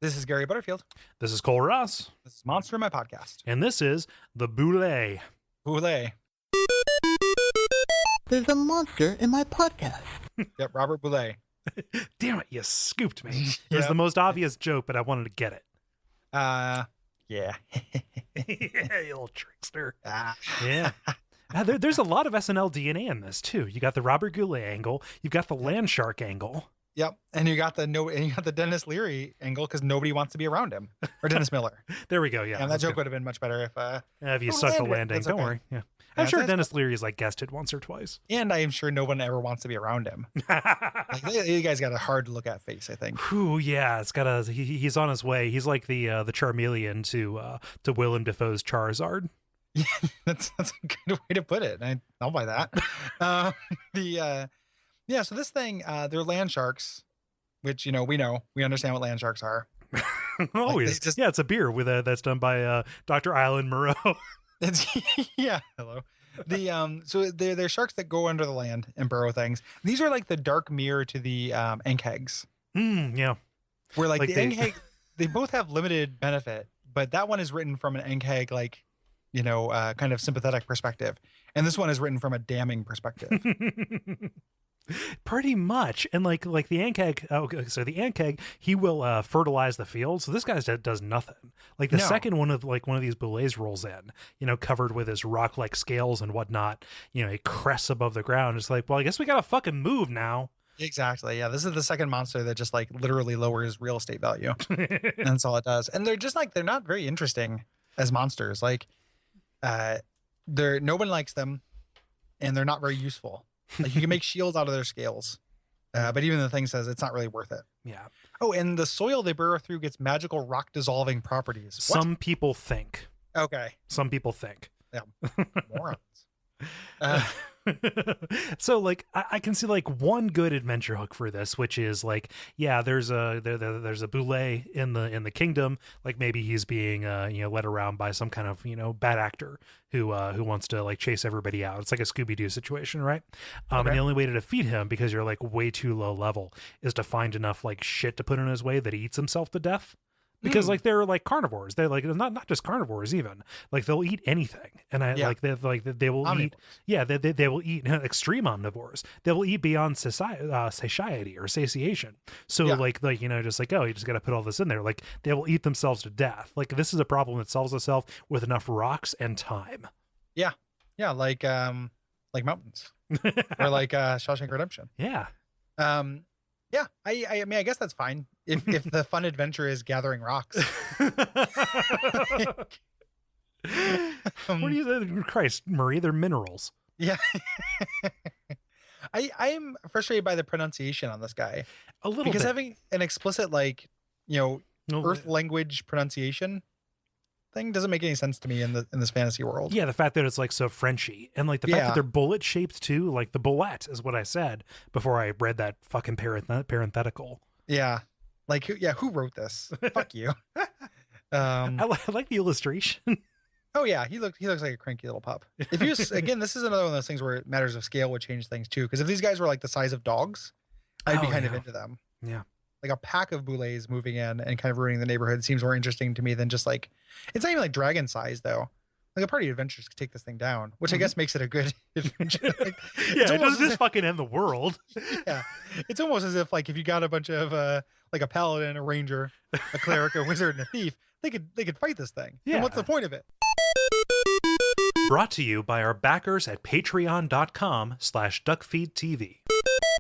This is Gary Butterfield. This is Cole Ross. This is Monster, my podcast. And this is the Bulette. Bulette. There's a monster in my podcast. Yep, Robert Bulette. Damn it, you scooped me. It was the most obvious joke, but I wanted to get it. Yeah. You little trickster. Ah. Yeah. There's a lot of SNL DNA in this, too. You got the Robert Goulet angle. You've got the land shark angle. Yep, and you got the Dennis Leary angle because nobody wants to be around him, or Dennis Miller. There we go. Yeah, and that joke would have been much better if you suck the landing. Don't worry. Yeah, I'm sure Dennis Leary's like guested once or twice, and I am sure no one ever wants to be around him. Like, you guys got a hard to look at face, I think. Whew, yeah, it's got a. He's on his way. He's like the Charmeleon to Willem Dafoe's Charizard. Yeah, that's a good way to put it. I'll buy that. Yeah, so this thing, they're land sharks, which, we understand what land sharks are. Always. It's a beer that's done by Dr. Island Moreau. Yeah, hello. So they're sharks that go under the land and burrow things. These are like the dark mirror to the enkhegs. Yeah. Where the enkheg, they both have limited benefit, but that one is written from an enkheg, kind of sympathetic perspective. And this one is written from a damning perspective. Pretty much. And like the Ankeg, so the Ankeg, he will fertilize the field. So this guy does nothing. Like the second one of these Boulets rolls in, covered with his rock-like scales and whatnot, he crests above the ground. It's like, well, I guess we gotta fucking move now. Exactly. Yeah, this is the second monster that just literally lowers real estate value. And that's all it does. And they're just they're not very interesting as monsters. No one likes them, and they're not very useful. You can make shields out of their scales, but even the thing says it's not really worth it. Yeah. Oh, and the soil they burrow through gets magical rock dissolving properties. What? Some people think. Okay. Some people think. Yeah. Morons. So I can see one good adventure hook for this, which is there's a Boulet in the kingdom, maybe he's being led around by some kind of bad actor who wants to chase everybody out. It's like a Scooby-Doo situation, right? And the only way to defeat him, because you're way too low level, is to find enough shit to put in his way that he eats himself to death. Because they're carnivores. They're not just carnivores even. They'll eat anything. And they will omnivores. eat. Yeah, they will eat extreme omnivores. They will eat beyond satiety or satiation. So you just you just got to put all this in there. They will eat themselves to death. This is a problem that solves itself with enough rocks and time. Yeah. Yeah, like mountains. Or Shawshank Redemption. Yeah. Yeah, I mean, I guess that's fine if the fun adventure is gathering rocks. What do you, Christ, Murray? They're minerals. Yeah. I'm frustrated by the pronunciation on this guy. A little because bit. Having an explicit Earth language pronunciation thing doesn't make any sense to me in this fantasy world. Yeah, the fact that it's so Frenchy, and the fact that they're bullet shaped too, the Bulette is what I said before I read that fucking parenthetical. Yeah, who wrote this? Fuck you. I like the illustration. Oh yeah, he looks like a cranky little pup. If he was again, this is another one of those things where matters of scale would change things too. Because if these guys were the size of dogs, I'd be kind of into them. Yeah. A pack of Boulets moving in and kind of ruining the neighborhood seems more interesting to me than just it's not even dragon size though. A party of adventures could take this thing down, which I guess makes it a good adventure. Yeah, it doesn't just fucking end the world. Yeah, it's almost as if if you got a bunch of a paladin, a ranger, a cleric, a wizard, and a thief, they could fight this thing. Yeah. And what's the point of it? Brought to you by our backers at patreon.com/Duckfeed.tv.